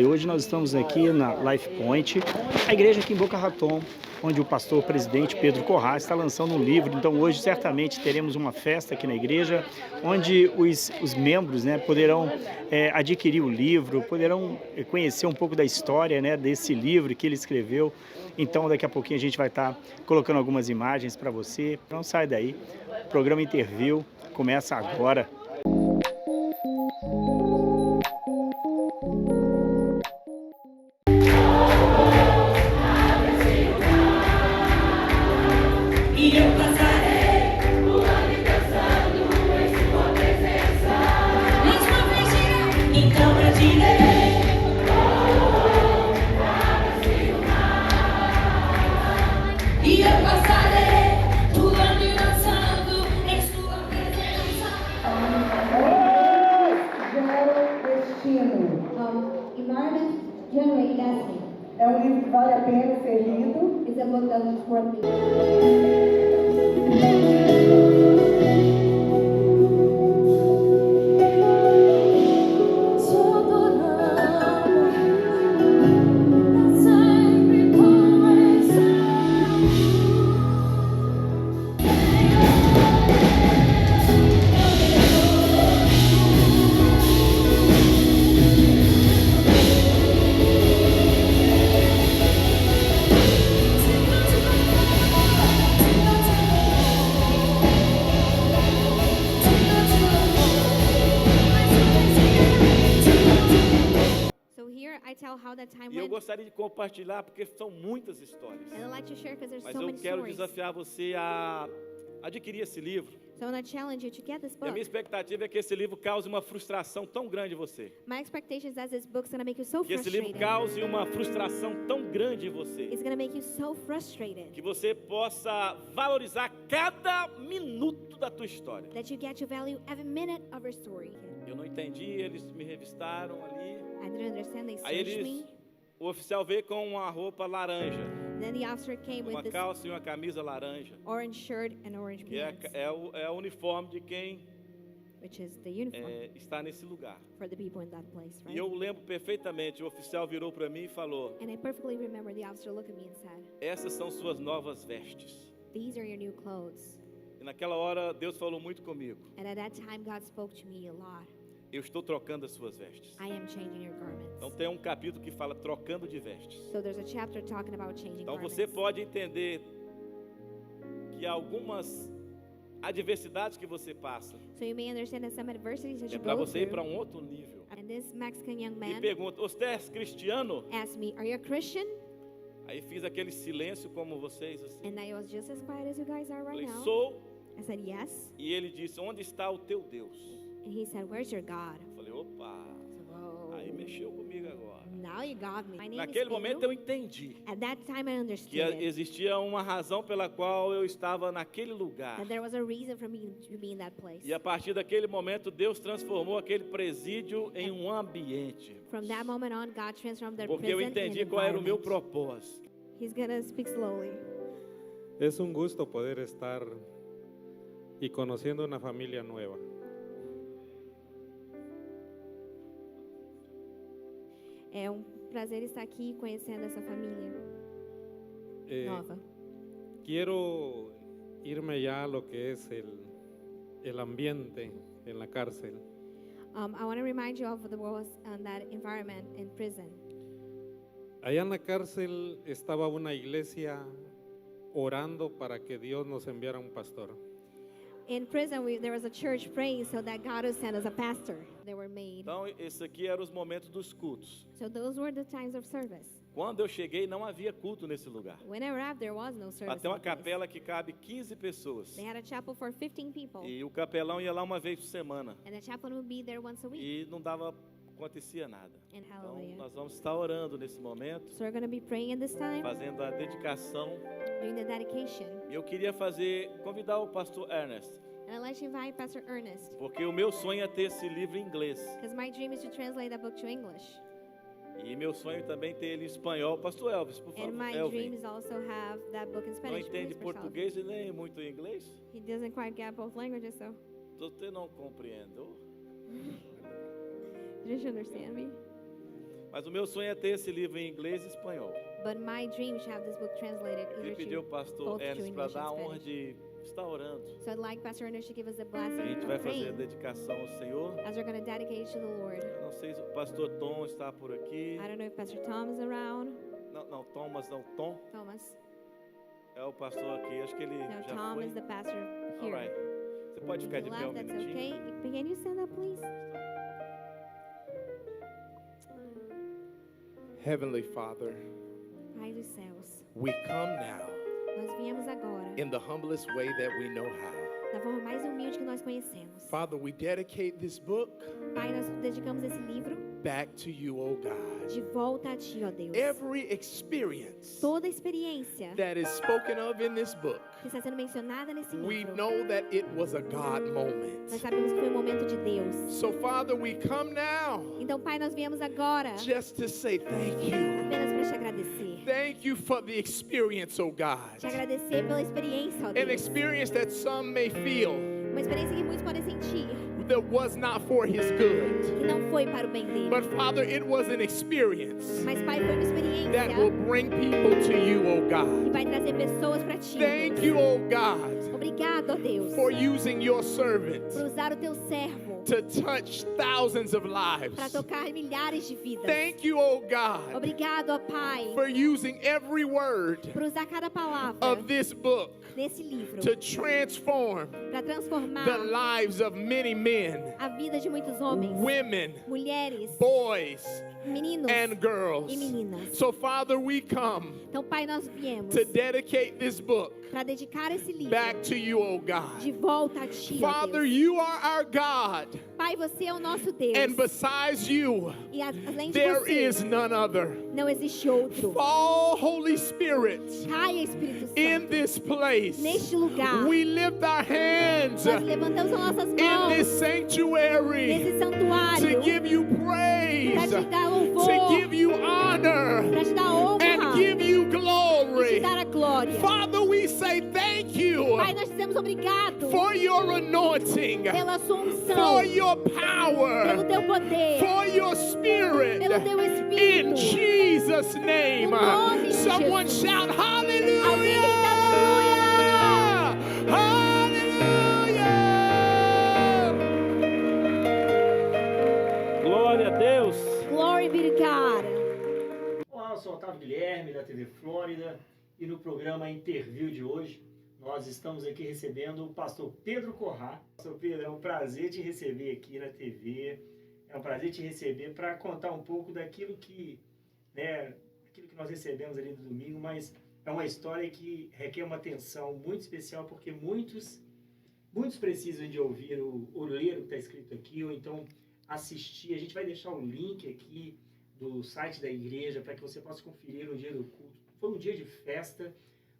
Hoje nós estamos aqui na Life Point, a igreja aqui em Boca Raton, onde o pastor presidente Pedro Corrá está lançando um livro. Então hoje certamente teremos uma festa aqui na igreja, onde os membros poderão adquirir o livro, poderão conhecer um pouco da história desse livro que ele escreveu. Então daqui a pouquinho a gente vai estar colocando algumas imagens para você. Não sai daí, o programa Interview começa agora. É um livro que vale a pena ser lido. It's a book that is worth it. E eu gostaria de compartilhar porque são muitas histórias. Mas eu quero desafiar você a adquirir esse livro. So I want to challenge you to get this E a minha book. expectativa é que esse livro cause uma frustração tão grande em você. My expectation is that this book's going to make you so Que esse livro frustrated. cause uma frustração tão grande em você. It's going to make you so frustrated Que você possa valorizar cada minuto da tua história. that you get to value every minute of your story. Eu não entendi, eles me revistaram ali. I didn't understand. They Aí searched me. o oficial veio com uma roupa laranja, Then the officer came with uma this calça e uma camisa laranja. orange shirt and orange Que pants, é o uniforme de quem which is the uniform está nesse lugar. for the people in that place, E right? eu lembro perfeitamente, o oficial virou para mim e falou: And I perfectly remember the officer looked at me and said, essas são suas novas vestes. "These are your new clothes." E naquela hora Deus falou muito comigo: And at that time, God spoke to me a lot. eu estou trocando as suas vestes. I am changing your garments. Então tem um capítulo que fala trocando de vestes. So there's a chapter talking about changing Então garments. você pode entender que algumas adversidades que você passa So you may understand that some adversities that é you para go você ir para through. um outro nível. And this Mexican young E man pergunta: você é cristiano? asked me, "Are you a Christian?" Aí fiz aquele silêncio como vocês assim. And I was just as quiet as you guys are right Falei: now. sou. I said, "Yes." E ele disse: onde está o teu Deus? And he said, "Where's your God?" Eu falei: opa, Whoa. aí mexeu comigo agora. Now you got me. My name Naquele is momento Pedro. eu entendi At that time I que understood existia uma razão pela qual eu estava naquele lugar. that there was a reason for me to be in that place. E a partir daquele momento Deus transformou aquele presídio em um ambiente. From that moment on, God transformed their Porque eu prison entendi in qual era o meu environment. propósito. He's gonna speak slowly. Es un gusto poder estar y conociendo una familia nueva. É um prazer estar aqui conhecendo essa família Eh, nova. Quiero irme ya a lo que es el ambiente en la cárcel. I want to remind you of the was that environment in prison. Allá en la cárcel estaba una iglesia orando para que Dios nos enviara un pastor. In prison, there was a church praying so that God would send us a pastor. They were made. Então, esse aqui eram os momentos dos cultos. So those were the times of service. Quando eu cheguei, não havia culto nesse lugar. When I arrived, there was no service. Lá tem uma in place. capela que cabe 15 pessoas. They had a chapel for 15 people, E o capelão ia lá uma vez por semana. and the chaplain would be there once a week. E não acontecia nada. And Então, hallelujah. nós vamos estar orando nesse momento, So we're going to be praying in this time, fazendo a dedicação. doing the dedication. E eu queria convidar o pastor Ernest, And I'd like to invite Pastor Ernest, porque o meu sonho é ter esse livro em inglês. because my dream is to translate that book to English. E meu sonho também é ter ele em espanhol. Pastor Elvis, por favor. And my dream is also have that book in Não Spanish. entende Please, Pastor Elvis. português e nem muito inglês? He doesn't quite get both languages, so Você não compreendeu? didn't you understand me? Mas o meu sonho é ter esse livro em inglês e espanhol. But my dream is to have this book translated Ele either pediu ao to pastor both to Ernest para English dar a and honra Spanish. de estar orando. So I'd like Pastor Ernest to give us the A blessing gente vai of fazer a praying dedicação ao Senhor. as we're going to dedicate to the Lord. Eu não sei se o pastor Tom está por aqui. I don't know if Pastor Tom is around. Não, Thomas não, Tom Thomas. é o pastor aqui. Acho que ele No, já Tom foi. is the pastor All here. right. Você pode ficar de pé um That's minutinho? okay. Can you stand up, please? Heavenly Father, Pai dos céus, we come now nós viemos agora in the humblest way that we know how. da forma mais humilde que nós conhecemos. Father, we dedicate this book Pai, nós dedicamos esse livro back to you, oh God. de volta a Ti, ó Deus. Every experience Toda experiência that is spoken of in this book, que está sendo mencionada nesse we livro, know that it was a God nós moment. sabemos que foi um momento de Deus. So, Father, we come now Então, Pai, nós viemos agora just to say thank you. apenas para te agradecer. Thank you for the experience, oh Te God. agradecer pela experiência, ó An Deus. experience that some may feel Uma experiência que muitos podem sentir that was not for His good. que não foi para o bem dele. But Father, it was an experience Mas, Pai, foi uma experiência that will bring people to you, oh que God. vai trazer pessoas para Ti. ó Thank Deus. you, oh God, Obrigado, ó Deus, for using your servant por usar o Teu servo to touch thousands of para lives. tocar milhares de vidas. Thank you, oh God, Obrigado, ó Pai, for using every word por usar cada palavra of this book desse livro to transform para transformar the lives of many men, a vida de muitos homens, women, mulheres, boys, meninos and girls. e meninas. So, Father, we come Então, Pai, nós viemos to dedicate this book para dedicar esse livro back to you, oh God. de volta a Ti, ó Father, Deus. you are our God, Pai, você é o nosso Deus. and besides you, E além de there você, is none other. não existe outro. Fall, Holy Spirit, Caia, Espírito in Santo, this place. neste lugar. We lift our hands Nós levantamos as nossas in this mãos sanctuary nesse to santuário give you praise, para te dar to louvor, give you honor, para te dar honra and give you e te glory. dar a glória. Father, we say thank you Pai, nós dizemos obrigado for your anointing, pela sua unção, for your pelo power, teu poder, for your spirit. pelo teu In Espírito. Jesus' name, No nome de someone Jesus. shout hallelujah! Alguém grita aleluia! Hallelujah! Glória a Deus. Glory be to God. Olá, eu sou Otávio Guilherme, da TV Flórida, e no programa Interview de hoje, nós estamos aqui recebendo o pastor Pedro Corrá. Pastor Pedro, é um prazer te receber aqui na TV, é um prazer te receber para contar um pouco daquilo que, aquilo que nós recebemos ali no domingo, mas é uma história que requer uma atenção muito especial, porque muitos precisam de ouvir ou ler o que está escrito aqui, ou então assistir. A gente vai deixar o link aqui do site da igreja para que você possa conferir no dia do culto. Foi um dia de festa,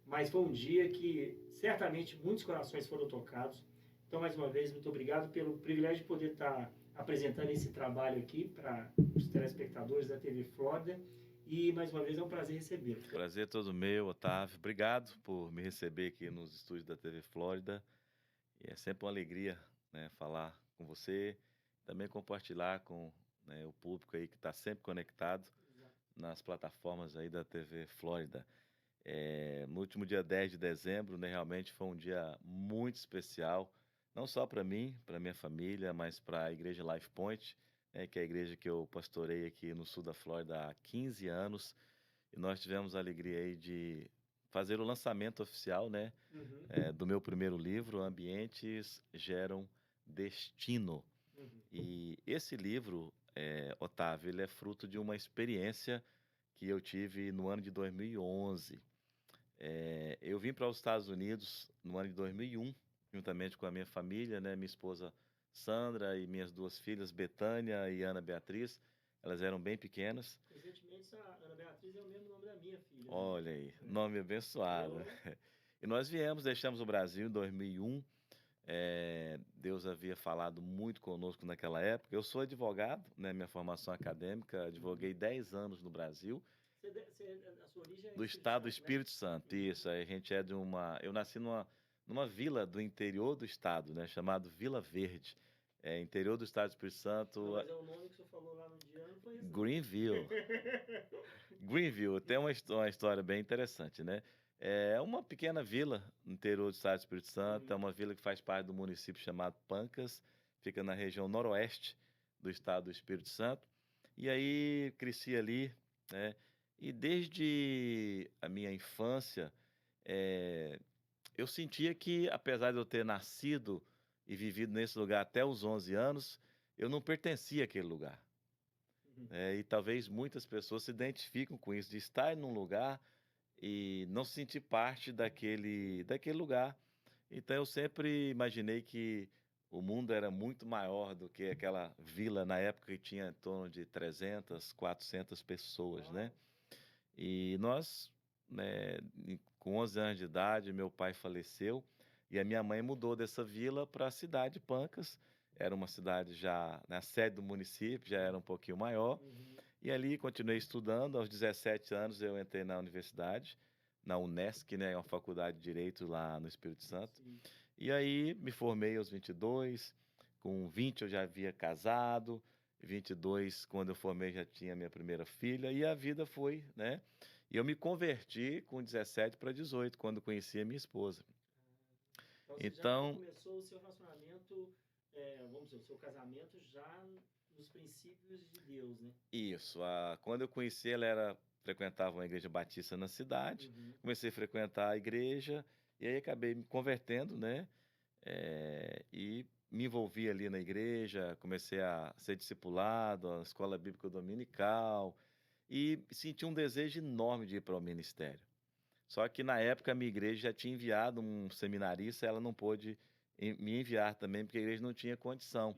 mas foi um dia que certamente muitos corações foram tocados. Então, mais uma vez, muito obrigado pelo privilégio de poder estar apresentando esse trabalho aqui para os telespectadores da TV Flórida. E, mais uma vez, é um prazer recebê-lo. Prazer todo meu, Otávio. Obrigado por me receber aqui nos estúdios da TV Flórida. E é sempre uma alegria, falar com você, também compartilhar com o público aí que está sempre conectado nas plataformas aí da TV Flórida. No último dia 10 de dezembro, realmente foi um dia muito especial, não só para mim, para minha família, mas para a igreja Life Point, que é a igreja que eu pastorei aqui no sul da Flórida há 15 anos, e nós tivemos a alegria aí de fazer o lançamento oficial, do meu primeiro livro, Ambientes Geram Destino. E esse livro, Otávio, ele é fruto de uma experiência que eu tive no ano de 2011. Eu vim para os Estados Unidos no ano de 2001, juntamente com a minha família, minha esposa Sandra e minhas duas filhas, Betânia e Ana Beatriz. Elas eram bem pequenas. Recentemente, a Ana Beatriz é o mesmo nome da minha filha. Olha aí, nome abençoado. E nós deixamos o Brasil em 2001. Deus havia falado muito conosco naquela época. Eu sou advogado, minha formação acadêmica, advoguei 10 anos no Brasil. A sua origem é do estado do Espírito Santo, isso. A gente é eu nasci numa vila do interior do estado, chamado Vila Verde. interior do estado do Espírito Santo, Mas é o nome que você falou lá no Diano, foi esse. Greenville. Greenville tem uma história bem interessante, né? É uma pequena vila no interior do estado do Espírito Santo, é uma vila que faz parte do município chamado Pancas, fica na região noroeste do estado do Espírito Santo. E aí cresci ali, né? E desde a minha infância, eu sentia que, apesar de eu ter nascido e vivido nesse lugar até os 11 anos, eu não pertencia àquele lugar. E talvez muitas pessoas se identificam com isso, de estar num lugar e não se sentir parte daquele lugar. Então eu sempre imaginei que o mundo era muito maior do que aquela vila na época que tinha em torno de 300, 400 pessoas, né? E nós, né, com 11 anos de idade, meu pai faleceu e a minha mãe mudou dessa vila para a cidade de Pancas. Era uma cidade já, na sede do município, já era um pouquinho maior. E ali continuei estudando. Aos 17 anos eu entrei na universidade, na Unesc, né, uma faculdade de Direito lá no Espírito Santo. E aí me formei aos 22, com 20 eu já havia casado, 22, quando eu formei, já tinha minha primeira filha, e a vida foi, né? E eu me converti com 17 para 18, quando conheci a minha esposa. Então, você já começou o seu relacionamento, vamos dizer, o seu casamento já nos princípios de Deus, né? Isso. Quando eu conheci, ela frequentava uma igreja batista na cidade, comecei a frequentar a igreja, e aí acabei me convertendo, né? E me envolvi ali na igreja, comecei a ser discipulado, na escola bíblica dominical, e senti um desejo enorme de ir para o ministério. Só que na época a minha igreja já tinha enviado um seminarista, ela não pôde me enviar também, porque a igreja não tinha condição.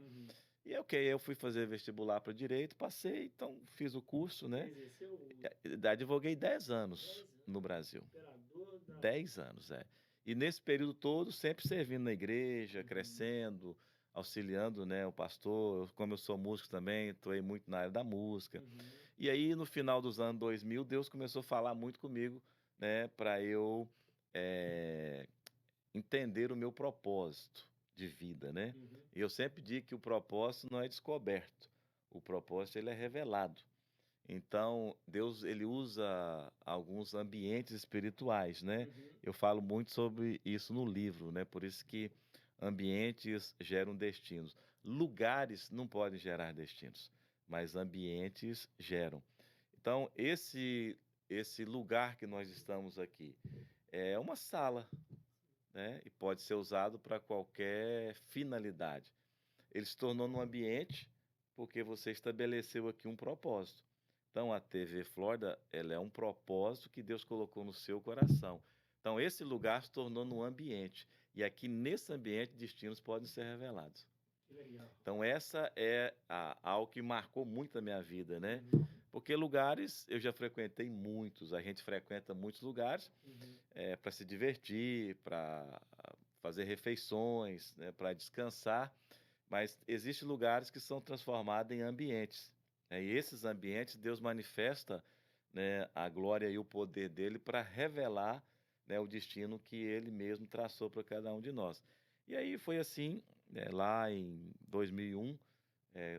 E eu fui fazer vestibular para Direito, passei, então fiz o curso, né? Advoguei 10 anos no Brasil. 10 anos, E nesse período todo, sempre servindo na igreja, crescendo, auxiliando, né, o pastor. Como eu sou músico também, atuei muito na área da música. E aí, no final dos anos 2000, Deus começou a falar muito comigo, né, para eu entender o meu propósito de vida, né? E eu sempre digo que o propósito não é descoberto, o propósito ele é revelado. Então, Deus ele usa alguns ambientes espirituais, né? Eu falo muito sobre isso no livro, né? Por isso que ambientes geram destinos. Lugares não podem gerar destinos, mas ambientes geram. Então, esse lugar que nós estamos aqui é uma sala, né? E pode ser usado para qualquer finalidade. Ele se tornou um ambiente porque você estabeleceu aqui um propósito. Então, a TV Flórida, ela é um propósito que Deus colocou no seu coração. Então, esse lugar se tornou um ambiente. E aqui, nesse ambiente, destinos podem ser revelados. Que legal. Então, essa é algo que marcou muito a minha vida, né? Porque lugares, eu já frequentei muitos. A gente frequenta muitos lugares para se divertir, para fazer refeições, né, para descansar. Mas existem lugares que são transformados em ambientes. E esses ambientes, Deus manifesta, né, a glória e o poder dele para revelar, né, o destino que ele mesmo traçou para cada um de nós. E aí foi assim, né, lá em 2001,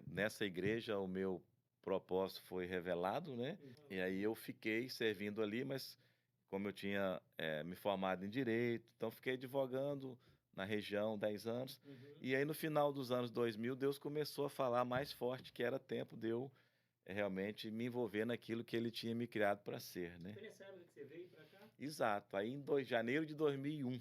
nessa igreja, o meu propósito foi revelado, né? E aí eu fiquei servindo ali, mas como eu tinha me formado em Direito, então fiquei advogando na região 10 anos. E aí no final dos anos 2000, Deus começou a falar mais forte que era tempo de eu realmente me envolver naquilo que ele tinha me criado para ser, né? Foi nessa época que você veio para cá? Exato. Aí em janeiro de 2001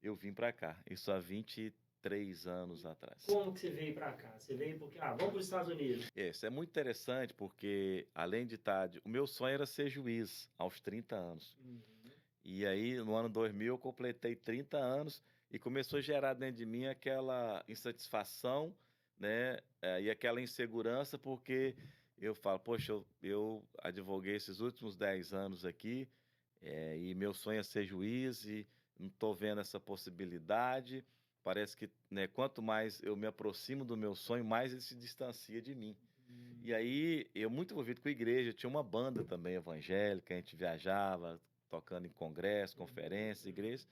eu vim para cá. Isso há 23 anos atrás. Como que você veio para cá? Você veio porque, vamos para os Estados Unidos. Isso é muito interessante porque, além de o meu sonho era ser juiz aos 30 anos. E aí, no ano 2000, eu completei 30 anos e começou a gerar dentro de mim aquela insatisfação, né? E aquela insegurança, porque eu falo, poxa, eu advoguei esses últimos 10 anos aqui e meu sonho é ser juiz e não estou vendo essa possibilidade. Parece que, né, quanto mais eu me aproximo do meu sonho, mais ele se distancia de mim. E aí, eu muito envolvido com a igreja, tinha uma banda também evangélica, a gente viajava, tocando em congressos, conferências, igrejas.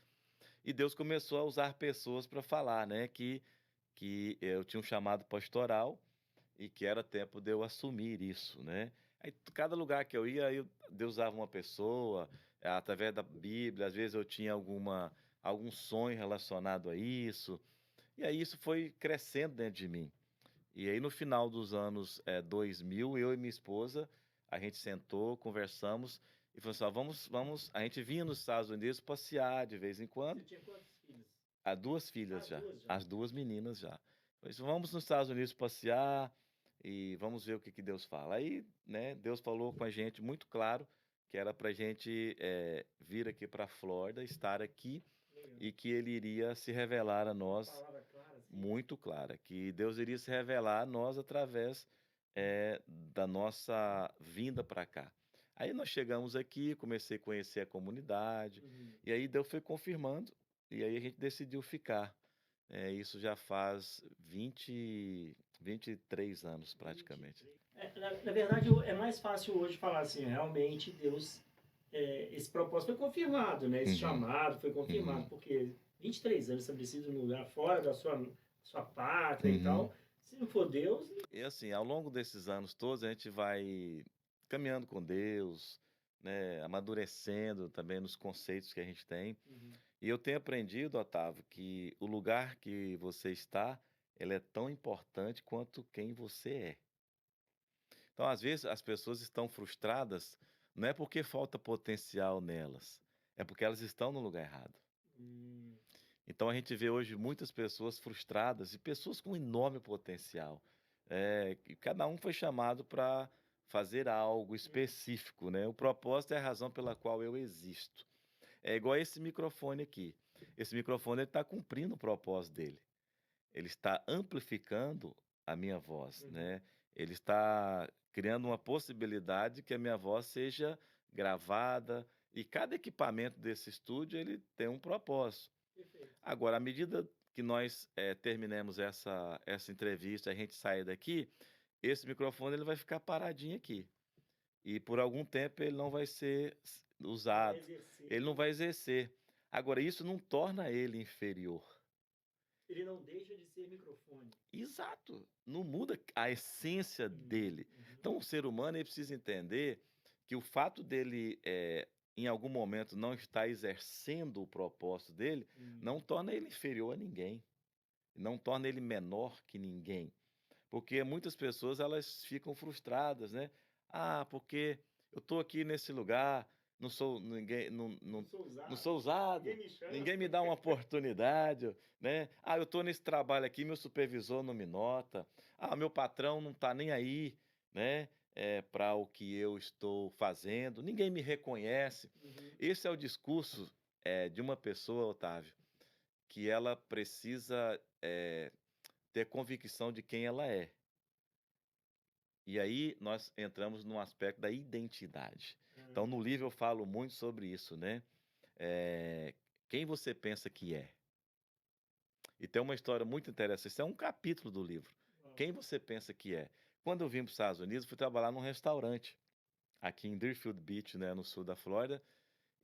E Deus começou a usar pessoas para falar, né, que que eu tinha um chamado pastoral e que era tempo de eu assumir isso, né? Aí, cada lugar que eu ia, Deus usava uma pessoa, através da Bíblia, às vezes eu tinha algum sonho relacionado a isso, e aí isso foi crescendo dentro de mim. E aí, no final dos anos 2000, eu e minha esposa, a gente sentou, conversamos e falou assim: ó, vamos. A gente vinha nos Estados Unidos passear de vez em quando. Você tinha quantos filhos? As duas filhas já, Duas já. as duas meninas já. Falei assim, vamos nos Estados Unidos passear e vamos ver o que Deus fala. Aí, né, Deus falou com a gente muito claro que era para a gente vir aqui para a Flórida, estar aqui Legal. e que Ele iria se revelar a nós. Palavra clara, assim. Muito clara, que Deus iria se revelar a nós através da nossa vinda para cá. Aí nós chegamos aqui, comecei a conhecer a comunidade, Uhum. e aí Deus foi confirmando, e aí a gente decidiu ficar. Isso já faz 23 anos praticamente. Na verdade, é mais fácil hoje falar assim, realmente Deus, esse propósito foi confirmado, né? Esse Uhum. chamado foi confirmado, Uhum. porque 23 anos estabelecido num lugar fora da sua pátria e Uhum. tal, se não for Deus, E assim, ao longo desses anos todos, a gente vai caminhando com Deus, né, amadurecendo também nos conceitos que a gente tem. E eu tenho aprendido, Otávio, que o lugar que você está, ele é tão importante quanto quem você é. Então, às vezes, as pessoas estão frustradas, não é porque falta potencial nelas, é porque elas estão no lugar errado. Então, a gente vê hoje muitas pessoas frustradas e pessoas com enorme potencial. Que cada um foi chamado para fazer algo específico, né? O propósito é a razão pela qual eu existo. É igual esse microfone aqui. Esse microfone está cumprindo o propósito dele. Ele está amplificando a minha voz, né? Ele está criando uma possibilidade que a minha voz seja gravada. E cada equipamento desse estúdio, ele tem um propósito. perfeito. Agora, à medida que nós terminemos essa entrevista, a gente sair daqui, esse microfone ele vai ficar paradinho aqui. E por algum tempo ele não vai ser usado. Ele não vai exercer. Agora, isso não torna ele inferior. Ele não deixa de ser microfone. Exato. Não muda a essência dele. Então, o ser humano ele precisa entender que o fato dele, em algum momento, não estar exercendo o propósito dele, não torna ele inferior a ninguém. Não torna ele menor que ninguém. Porque muitas pessoas elas ficam frustradas, né? Ah, porque eu estou aqui nesse lugar, não sou ninguém, não sou usado, Ninguém me chama. ninguém me dá uma oportunidade, né? Ah, eu estou nesse trabalho aqui, meu supervisor não me nota. Ah, meu patrão não está nem aí, né? Para o que eu estou fazendo, ninguém me reconhece. Esse é o discurso de uma pessoa, Otávio, que ela precisa ter convicção de quem ela é. E aí nós entramos no aspecto da identidade. Então, no livro eu falo muito sobre isso, né? Quem você pensa que é? E tem uma história muito interessante. Isso é um capítulo do livro. Quem você pensa que é? Quando eu vim para os Estados Unidos, fui trabalhar num restaurante aqui em Deerfield Beach, né, no sul da Flórida.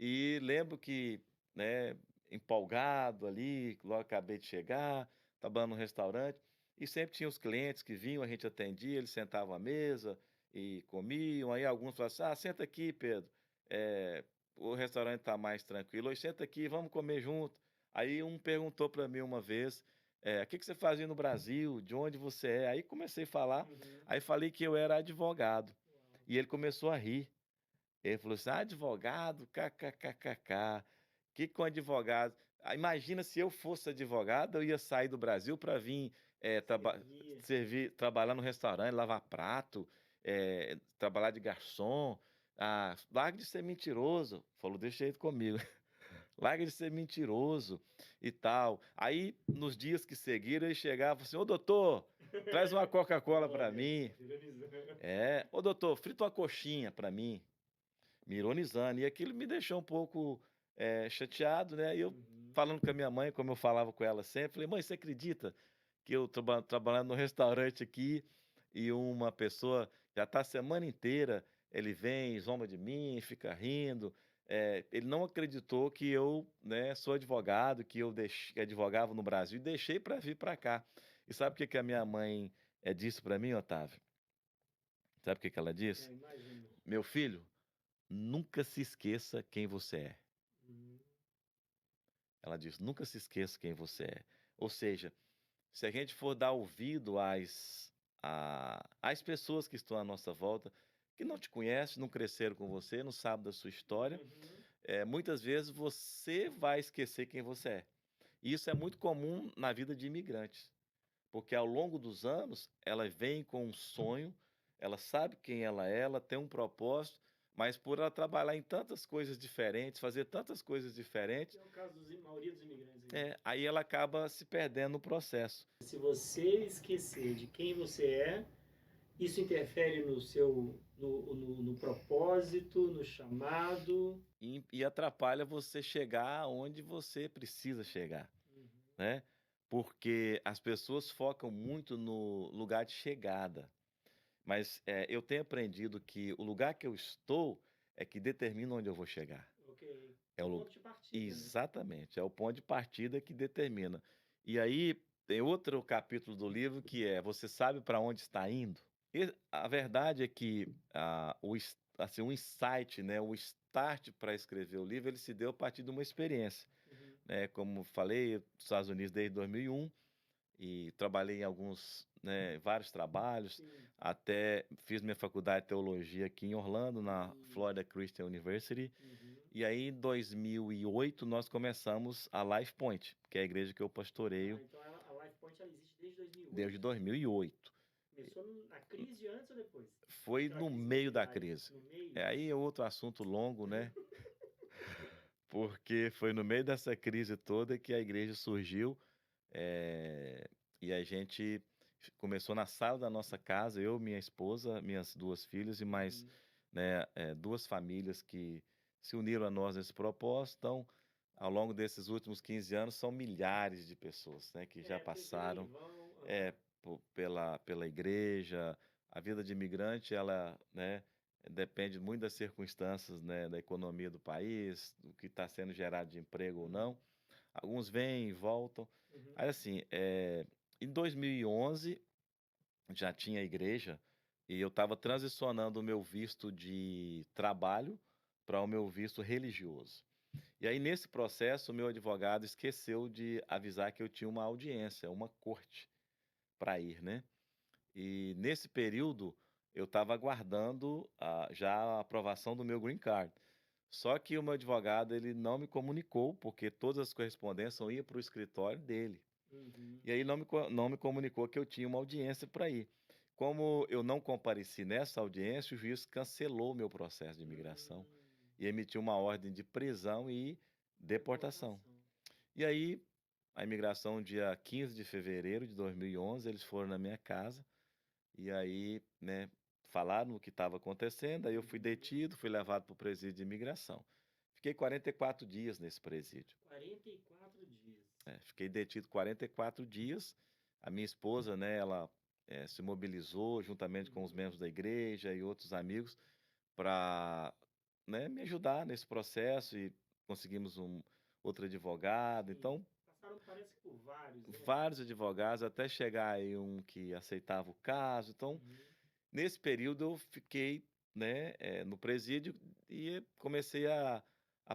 E lembro que, né, empolgado ali, logo acabei de chegar, trabalhando no restaurante. E sempre tinha os clientes que vinham, a gente atendia, eles sentavam à mesa e comiam. Aí alguns falavam assim, senta aqui, Pedro, o restaurante está mais tranquilo. Hoje senta aqui, vamos comer junto. Aí um perguntou para mim uma vez, o que você fazia no Brasil, de onde você é? Aí comecei a falar, aí falei que eu era advogado. E ele começou a rir. Ele falou assim, advogado, kkkk, que com advogado? Imagina se eu fosse advogado, eu ia sair do Brasil para vir trabalhar no restaurante, lavar prato, trabalhar de garçom. Larga de ser mentiroso. Falou, deixa ele comigo. Larga de ser mentiroso e tal. Aí, nos dias que seguiram, ele chegava e falou assim, ô doutor, traz uma Coca-Cola para mim. Ô doutor, frita uma coxinha para mim. Me ironizando. E aquilo me deixou um pouco chateado, né? E eu, falando com a minha mãe, como eu falava com ela sempre, falei, mãe, você acredita que eu trabalhando no restaurante aqui e uma pessoa já está a semana inteira, ele vem, zomba de mim, fica rindo. Ele não acreditou que eu, né, sou advogado, que eu advogava no Brasil e deixei para vir para cá. E sabe o que que a minha mãe disse para mim, Otávio? Sabe o que que ela disse? Imagino. Meu filho, nunca se esqueça quem você é. Ela disse, nunca se esqueça quem você é. Ou seja, se a gente for dar ouvido às pessoas que estão à nossa volta, que não te conhecem, não cresceram com você, não sabem da sua história, muitas vezes você vai esquecer quem você é. E isso é muito comum na vida de imigrantes, porque ao longo dos anos, ela vem com um sonho, ela sabe quem ela tem um propósito, mas por ela trabalhar em tantas coisas diferentes, fazer tantas coisas diferentes, Que é o caso da maioria dos imigrantes aqui. aí ela acaba se perdendo no processo. Se você esquecer de quem você é, isso interfere no seu no propósito, no chamado. E atrapalha você chegar onde você precisa chegar, né? Porque as pessoas focam muito no lugar de chegada. Mas eu tenho aprendido que o lugar que eu estou é que determina onde eu vou chegar. Ok. É o lu- Ponto de partida, né? Exatamente, é o ponto de partida que determina. E aí tem outro capítulo do livro que é: você sabe para onde está indo? E a verdade é que assim, o insight, né, o start para escrever o livro, ele se deu a partir de uma experiência. Né? Como falei, nos Estados Unidos desde 2001 e trabalhei em vários trabalhos, Sim. até fiz minha faculdade de teologia aqui em Orlando, na Florida Christian University. E aí, em 2008, nós começamos a Life Point, que é a igreja que eu pastoreio Então a Life Point ela existe desde 2008. desde 2008. Começou na crise antes ou depois? Foi Aquela no crise meio da imobiliária, crise. No meio? Aí é outro assunto longo, né? Porque foi no meio dessa crise toda que a igreja surgiu, e a gente começou na sala da nossa casa, eu, minha esposa, minhas 2 filhas e mais, né, 2 famílias que se uniram a nós nesse propósito. Então, ao longo desses últimos 15 anos, são milhares de pessoas, né, que já passaram pela igreja. A vida de imigrante, ela, né, depende muito das circunstâncias, né, da economia do país, do que está sendo gerado de emprego ou não. Alguns vêm e voltam. Aí, assim, em 2011, já tinha igreja e eu estava transicionando o meu visto de trabalho para o meu visto religioso. E aí, nesse processo, o meu advogado esqueceu de avisar que eu tinha uma audiência, uma corte para ir, né? E nesse período, eu estava aguardando já a aprovação do meu green card. Só que o meu advogado, ele não me comunicou, porque todas as correspondências iam para o escritório dele. E aí não me comunicou que eu tinha uma audiência para ir. Como eu não compareci nessa audiência, o juiz cancelou meu processo de imigração e emitiu uma ordem de prisão e deportação. E aí, a imigração, dia 15 de fevereiro de 2011, eles foram na minha casa e aí, né, falaram o que estava acontecendo. Aí eu fui detido, fui levado para o presídio de imigração. Fiquei 44 dias nesse presídio. 44 dias. Fiquei detido 44 dias. A minha esposa, né, ela se mobilizou juntamente com os membros da igreja e outros amigos para, né, me ajudar nesse processo, e conseguimos outro advogado. Sim. Então, Passaram, parece, por vários, né? vários advogados, até chegar aí um que aceitava o caso. Então, nesse período eu fiquei, né, no presídio e comecei a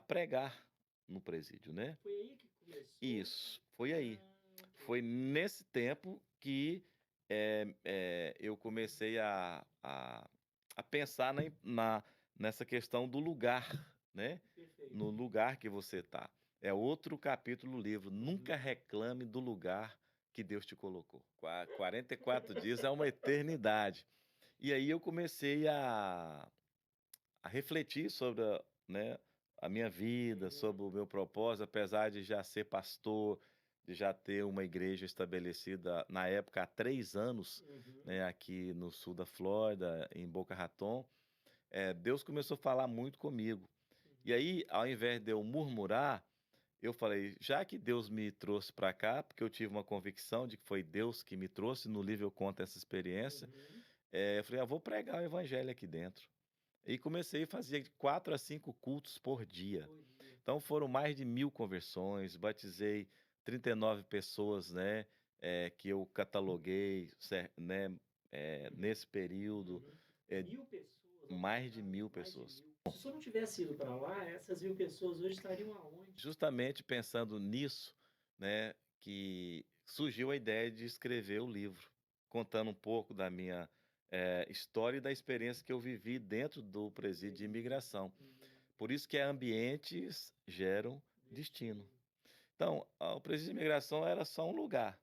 pregar no presídio, né? Foi aí que começou? Isso, foi aí. Ok. Foi nesse tempo que eu comecei a pensar nessa questão do lugar, né? Perfeito. No lugar que você está. É outro capítulo do livro. Nunca reclame do lugar que Deus te colocou. 44 dias é uma eternidade. E aí eu comecei a refletir sobre né, a minha vida, sobre o meu propósito, apesar de já ser pastor, de já ter uma igreja estabelecida, na época, há 3 anos, né, aqui no sul da Flórida, em Boca Raton. Deus começou a falar muito comigo. E aí, ao invés de eu murmurar, eu falei, já que Deus me trouxe para cá, porque eu tive uma convicção de que foi Deus que me trouxe, no livro eu conto essa experiência, eu falei, vou pregar o evangelho aqui dentro. E comecei a fazer de 4 a 5 cultos por dia. Então foram mais de 1000 conversões, batizei 39 pessoas, né, que eu cataloguei, né, nesse período, é, 1.000 pessoas. mais de 1.000 pessoas. Se o senhor não tivesse ido para lá, essas 1.000 pessoas hoje estariam aonde? Justamente pensando nisso, né, que surgiu a ideia de escrever o livro, contando um pouco da minha história e da experiência que eu vivi dentro do presídio de imigração. Por isso que ambientes geram destino. Então, o presídio de imigração era só um lugar,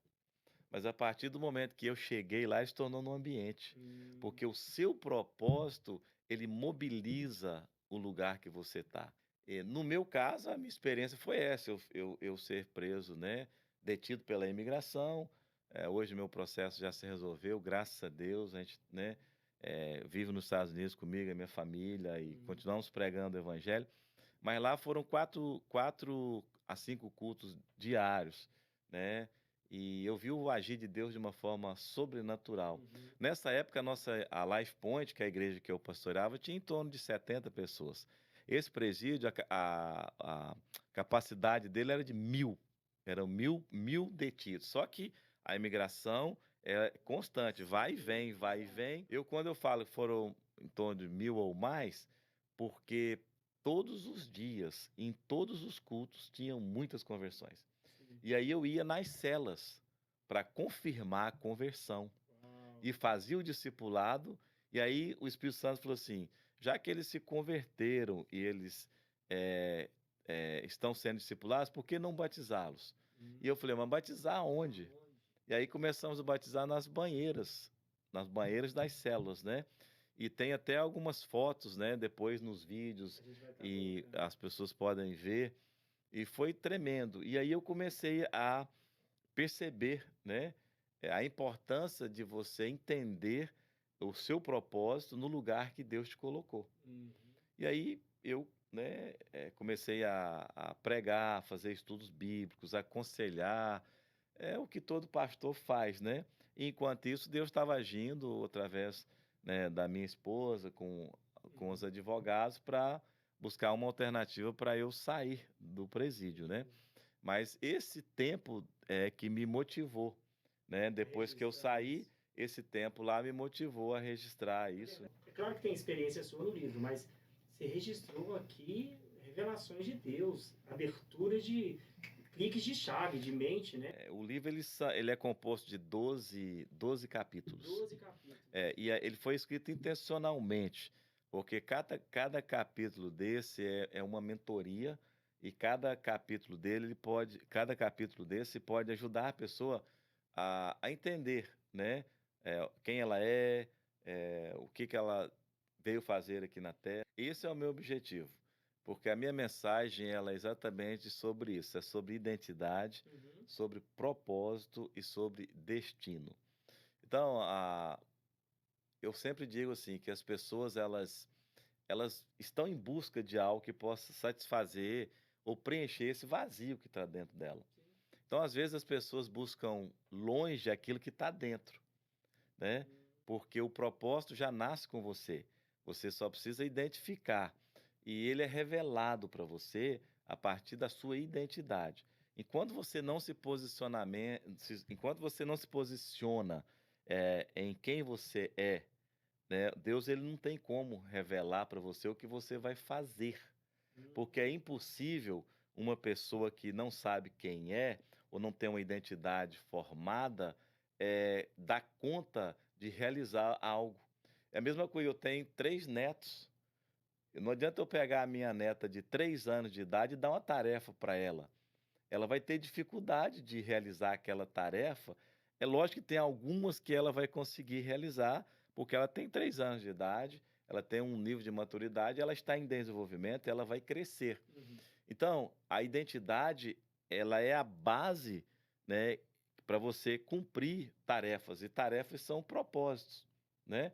mas a partir do momento que eu cheguei lá, ele se tornou um ambiente, porque o seu propósito, ele mobiliza o lugar que você está. No meu caso, a minha experiência foi essa, eu ser preso, né, detido pela imigração. Hoje meu processo já se resolveu, graças a Deus, a gente, né, vive nos Estados Unidos comigo, a minha família, e continuamos pregando o evangelho. Mas lá foram 4 a 5 cultos diários, né? E eu vi o agir de Deus de uma forma sobrenatural. Nessa época, a Life Point, que é a igreja que eu pastoreava, tinha em torno de 70 pessoas. Esse presídio, a capacidade dele era de 1.000. Eram 1.000 detidos. Só que a imigração é constante, vai e vem, vai e vem. Quando eu falo que foram em torno de 1.000 ou mais, porque todos os dias, em todos os cultos, tinham muitas conversões. E aí eu ia nas celas para confirmar a conversão e fazia o discipulado. E aí o Espírito Santo falou assim: já que eles se converteram e eles estão sendo discipulados, por que não batizá-los? E eu falei: mas batizar onde? E aí começamos a batizar nas banheiras das células, né? E tem até algumas fotos, né, depois nos vídeos, e as pessoas podem ver. E foi tremendo. E aí eu comecei a perceber, né, a importância de você entender o seu propósito no lugar que Deus te colocou. E aí eu, né, comecei a pregar, a fazer estudos bíblicos, a aconselhar, o que todo pastor faz, né? E enquanto isso, Deus estava agindo através, né, da minha esposa, com os advogados, para buscar uma alternativa para eu sair do presídio, né? Mas esse tempo é que me motivou, né? Depois que eu saí, esse tempo lá me motivou a registrar isso. É claro que tem experiência sua no livro, mas você registrou aqui revelações de Deus, abertura de cliques de chave, de mente, né? O livro ele é composto de 12 capítulos. 12 capítulos. E ele foi escrito intencionalmente, porque cada capítulo desse é uma mentoria, e cada capítulo desse pode ajudar a pessoa a entender, né, quem ela o que ela veio fazer aqui na Terra. Esse é o meu objetivo, porque a minha mensagem ela é exatamente sobre isso, é sobre identidade, sobre propósito e sobre destino. Então, eu sempre digo assim, que as pessoas elas estão em busca de algo que possa satisfazer ou preencher esse vazio que está dentro dela. Então, às vezes, as pessoas buscam longe aquilo que está dentro, né? Porque o propósito já nasce com você. Você só precisa identificar. E ele é revelado para você a partir da sua identidade. Enquanto você não se posiciona em quem você é, né, Deus ele não tem como revelar para você o que você vai fazer. Porque é impossível uma pessoa que não sabe quem é ou não tem uma identidade formada dar conta de realizar algo. É a mesma coisa, eu tenho 3 netos. Não adianta eu pegar a minha neta de 3 anos de idade e dar uma tarefa para ela. Ela vai ter dificuldade de realizar aquela tarefa. É lógico que tem algumas que ela vai conseguir realizar, porque ela tem 3 anos de idade, ela tem um nível de maturidade, ela está em desenvolvimento, ela vai crescer. Então, a identidade, ela é a base, né, para você cumprir tarefas, e tarefas são propósitos, né?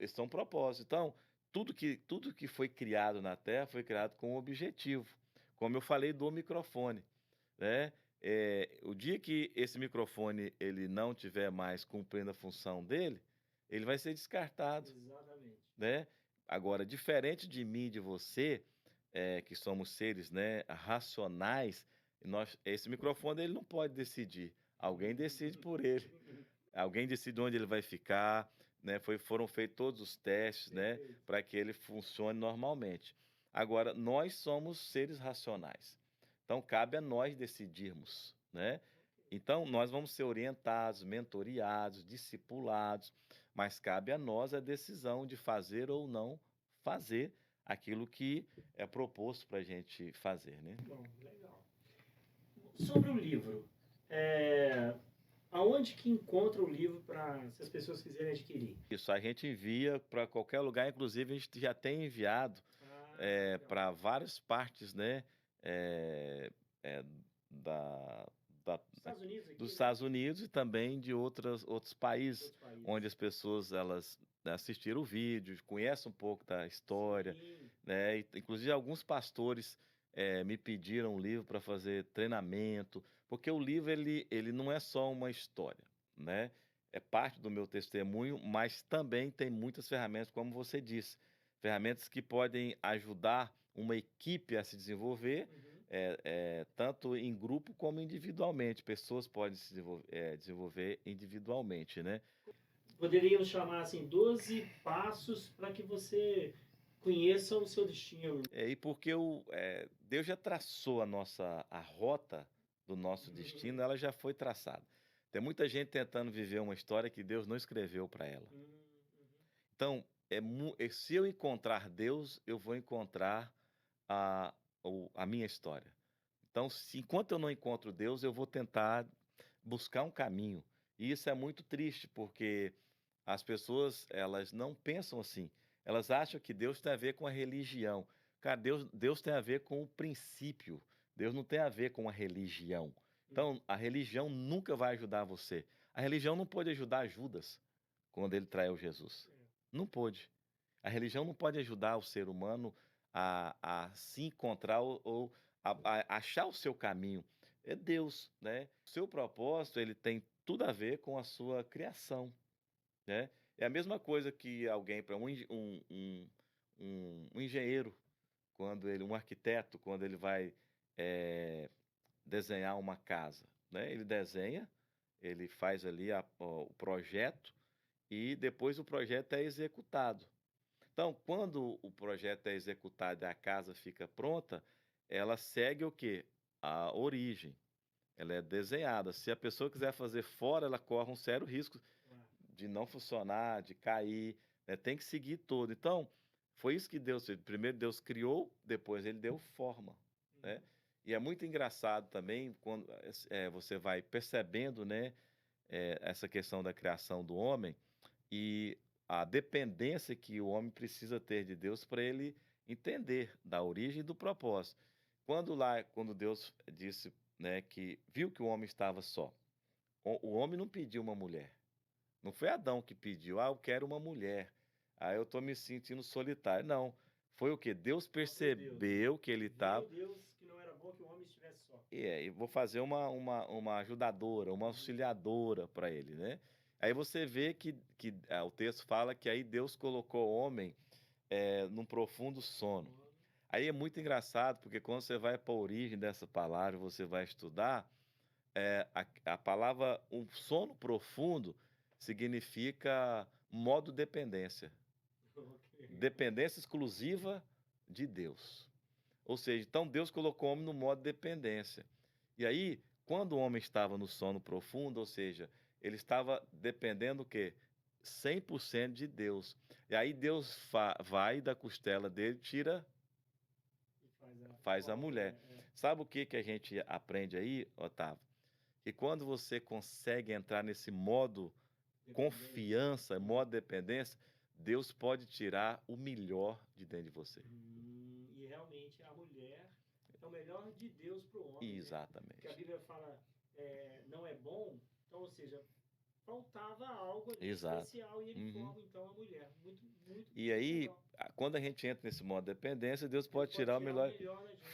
São propósitos. Então, tudo que foi criado na Terra foi criado com um objetivo. Como eu falei do microfone, né? O dia que esse microfone ele não tiver mais cumprindo a função dele, ele vai ser descartado. Exatamente. Né? Agora, diferente de mim e de você, que somos seres, né, racionais, esse microfone ele não pode decidir Alguém decide por ele. Alguém decide onde ele vai ficar, né? Foram feitos todos os testes, né? Para que ele funcione normalmente. Agora, nós somos seres racionais. Então, cabe a nós decidirmos, né? Então, nós vamos ser orientados, mentoriados, discipulados, mas cabe a nós a decisão de fazer ou não fazer aquilo que é proposto para a gente fazer, né? Bom, legal. Sobre o livro, aonde que encontra o livro para se as pessoas quiserem adquirir? Isso, a gente envia para qualquer lugar, inclusive a gente já tem enviado para várias partes, né? Da, Estados Unidos aqui, dos né? Estados Unidos e também de outros países, Outros países. onde as pessoas elas assistiram o vídeo, conhecem um pouco da história, Sim. né? Inclusive alguns pastores me pediram um livro para fazer treinamento, porque o livro ele não é só uma história, né? É parte do meu testemunho, mas também tem muitas ferramentas, como você disse, ferramentas que podem ajudar uma equipe a se desenvolver, tanto em grupo como individualmente. Pessoas podem se desenvolver individualmente, né? Poderíamos chamar assim 12 passos para que você conheça o seu destino. E porque Deus já traçou a rota do nosso destino, ela já foi traçada. Tem muita gente tentando viver uma história que Deus não escreveu para ela. Então, se eu encontrar Deus, eu vou encontrar a minha história. Então, enquanto eu não encontro Deus, eu vou tentar buscar um caminho. E isso é muito triste, porque as pessoas, elas não pensam assim. Elas acham que Deus tem a ver com a religião. Cara, Deus tem a ver com o princípio. Deus não tem a ver com a religião. Então, a religião nunca vai ajudar você. A religião não pode ajudar Judas quando ele traiu Jesus. Não pôde. A religião não pode ajudar o ser humano a se encontrar ou a achar o seu caminho. É Deus, né? O seu propósito, ele tem tudo a ver com a sua criação, né? É a mesma coisa que alguém, para um engenheiro, um arquiteto, quando ele vai desenhar uma casa, né? Ele desenha, ele faz ali o projeto e depois o projeto é executado. Então, quando o projeto é executado e a casa fica pronta, ela segue o quê? A origem. Ela é desenhada. Se a pessoa quiser fazer fora, ela corre um sério risco de não funcionar, de cair, né? Tem que seguir todo. Então, foi isso que Deus fez. Primeiro Deus criou, depois ele deu forma, né? E é muito engraçado também quando você vai percebendo, né, essa questão da criação do homem e a dependência que o homem precisa ter de Deus para ele entender da origem e do propósito. Quando Deus disse, né, que viu que o homem estava só, o homem não pediu uma mulher. Não foi Adão que pediu, eu quero uma mulher, eu estou me sentindo solitário. Não, foi o que? Deus percebeu que ele estava... Deus, que não era bom que o homem estivesse só. E vou fazer uma ajudadora, uma auxiliadora para ele, né? Aí você vê que o texto fala que aí Deus colocou o homem num profundo sono. Aí é muito engraçado, porque quando você vai para a origem dessa palavra, você vai estudar, a palavra um sono profundo significa modo dependência. Dependência exclusiva de Deus. Ou seja, então Deus colocou o homem no modo dependência. E aí, quando o homem estava no sono profundo, ou seja, ele estava dependendo o quê? 100% de Deus. E aí Deus vai da costela dele, faz a mulher. Sabe o que a gente aprende aí, Otávio? Que quando você consegue entrar nesse modo confiança, modo dependência, Deus pode tirar o melhor de dentro de você. E realmente a mulher é o melhor de Deus para o homem. Exatamente. Porque a Bíblia fala, não é bom, então, ou seja, faltava algo ali especial e ele forma então a mulher. Muito e aí, legal. Quando a gente entra nesse modo de dependência, Deus pode tirar o melhor.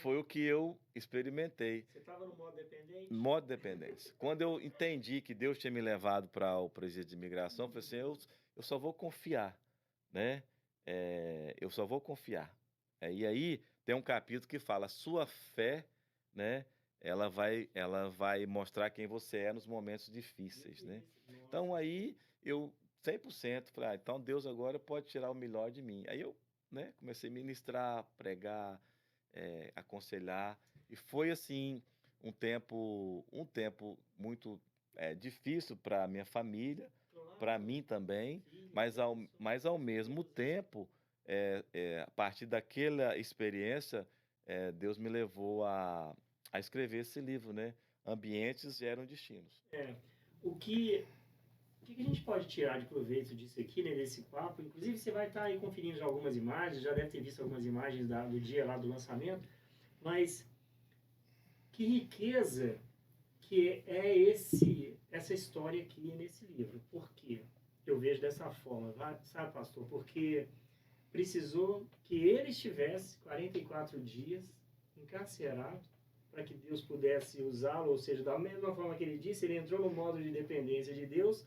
Foi o que eu experimentei. Você estava no modo dependente? Modo dependência. Quando eu entendi que Deus tinha me levado para o presídio de imigração, eu falei assim, eu só vou confiar, né? Eu só vou confiar. E aí tem um capítulo que fala, sua fé, né, ela vai mostrar quem você é nos momentos difíceis, né? Então aí eu 100% falei, então Deus agora pode tirar o melhor de mim. Aí eu, né, comecei a ministrar, pregar, aconselhar, e foi assim um tempo muito difícil para minha família, para mim também, mas ao mesmo tempo, a partir daquela experiência, Deus me levou a escrever esse livro, né? Ambientes geram destinos. O que a gente pode tirar de proveito disso aqui, né, desse papo? Inclusive, você vai estar aí conferindo já algumas imagens, já deve ter visto algumas imagens do dia lá do lançamento, mas que riqueza que é essa história aqui nesse livro. Por quê? Eu vejo dessa forma, sabe, pastor? Porque precisou que ele estivesse 44 dias encarcerado para que Deus pudesse usá-lo, ou seja, da mesma forma que ele disse, ele entrou no modo de dependência de Deus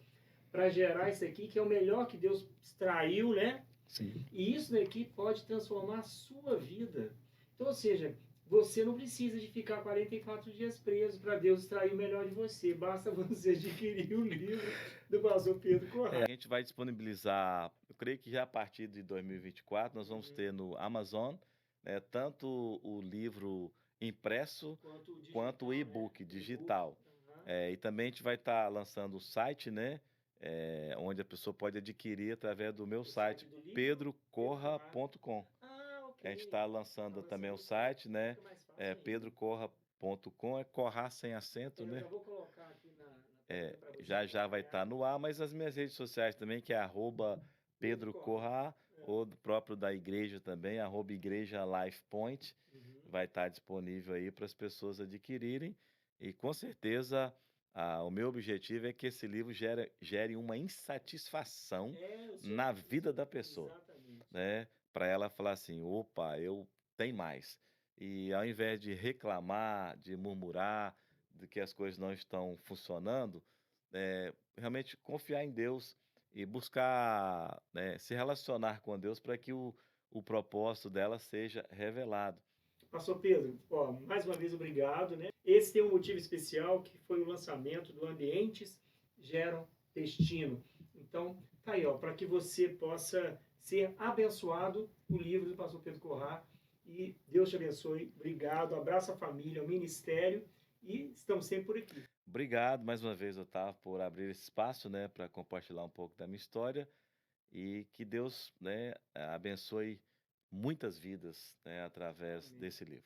para gerar isso aqui, que é o melhor que Deus extraiu, né? Sim. E isso daqui pode transformar a sua vida. Então, ou seja, você não precisa de ficar 44 dias preso para Deus extrair o melhor de você. Basta você adquirir o livro do pastor Pedro Corrêa. A gente vai disponibilizar, eu creio que já a partir de 2024, nós vamos ter no Amazon, né, tanto o livro impresso quanto o e-book digital. E também a gente vai estar lançando o site, né, onde a pessoa pode adquirir através do meu site, pedrocorra.com. A gente está lançando também o site, né? pedrocorra.com, Corra sem acento, né? Eu vou colocar aqui Já vai estar no ar, mas as minhas redes sociais também, que é @pedrocorra, ou do próprio da igreja também, @igreja LifePoint, vai estar disponível aí para as pessoas adquirirem. E com certeza o meu objetivo é que esse livro gere uma insatisfação na vida da pessoa, né? Para ela falar assim, opa, eu tenho mais. E ao invés de reclamar, de murmurar, de que as coisas não estão funcionando, realmente confiar em Deus e buscar, né, se relacionar com Deus para que o propósito dela seja revelado. Pastor Pedro, mais uma vez obrigado, né? Esse tem um motivo especial, que foi o lançamento do Ambientes Geram Destino. Então, tá aí, para que você possa ser abençoado, o livro do pastor Pedro Corrêa. E Deus te abençoe. Obrigado. Abraço a família, ao ministério. E estamos sempre por aqui. Obrigado mais uma vez, Otávio, por abrir esse espaço, né, para compartilhar um pouco da minha história. E que Deus, né, abençoe muitas vidas, né, através desse livro.